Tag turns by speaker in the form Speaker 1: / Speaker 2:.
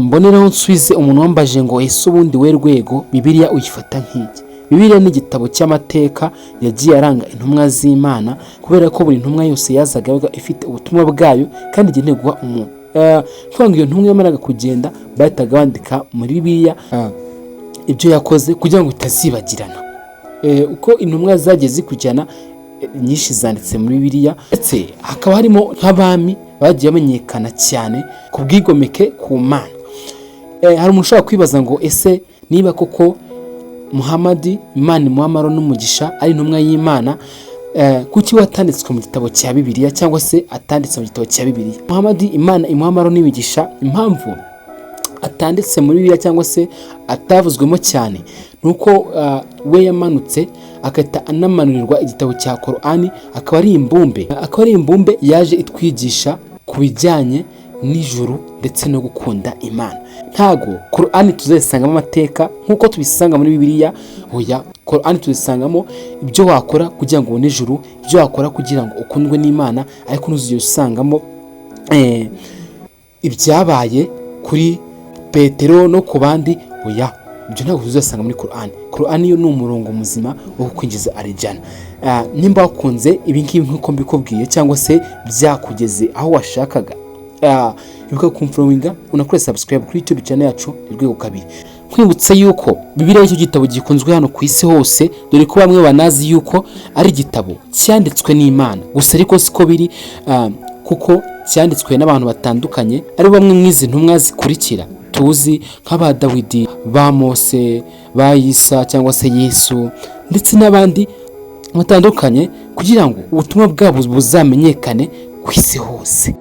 Speaker 1: mboneraho nsubize umuntu wambaje ngo ese ubundi we Rwego Bibiliya uyifata nk'iki? Bibiliya ni igitabo cy'amateka yagiye aranga intumwa z'Imana, kubera ko buri ntumwa yose yazaga ifite ubutumwa bwayo kandi igenewe guha umuntu. Twanga iyo ntumwa yamaraga kugenda bahitaga bandika muri Bibiliya ibyo yakoze kugira ngo itazibagirana. Uko intumwa zagiye zikurikirana nyinshi zanditse muri Bibiliya, ndetse hakaba harimo nk'abami bagiye bamenyekana cyane ku bwigomeke ku Mana. Hari umuntu ushobora kwibaza ngo ese niba koko Muhamadi, Imana imuha amahoro n'umugisha, ari intumwa y'Imana, kuki watanditswe mu gitabo cya Bibiliya cyangwa se atanditse mu gitabo cya Bibiliya? Muhamadi, Imana imuha amahoro n'imigisha, impamvu atanditse muri Bibiliya cyangwa se atavuzwemo cyane nuko we yamanutse akahita anamanurirwa igitabo cya Korani, akaba ari imbumbe yaje itwigisha ku bijyanye n'ijuru ndetse no gukunda Imana. Ntago Korani tuzasangamo amateka nkuko tubisanga muri Bibiliya, oya, Korani tuzisangamo ibyo wakora kugira ngo ubone ijuru, ibyo wakora kugira ngo ukundwe n'Imana, ariko ntuzigere usangamo ibyabaye kuri Petero no ku bandi, oya, ibyo ntabwo tuzasanga muri Korani. Korani yo ni umurongo muzima wo kwinjiza arijana. Nimba wakunze ibi ngibi nk'uko mbikubwiye cyangwa se byakugeze aho washakaga, ibuka kumfollowinga, unakore subscribe kuri YouTube channel yacu Rwego Kabiri. Nkwibutsa yuko Bibiliya icyo gitabo gikunzwe hano ku isi hose, dore ko bamwe banazi yuko ari igitabo cyanditswe n'Imana, gusa ariko siko biri, kuko cyanditswe n'abantu batandukanye, ari bamwe mwizi ntumwa zikurikira tuzi nk'aba Dawidi, ba Mose, ba Isa cyangwa se Yesu, ndetse n'abandi batandukanye, kugira ngo ubutumwa bwabo buzamenyekane ku isi hose.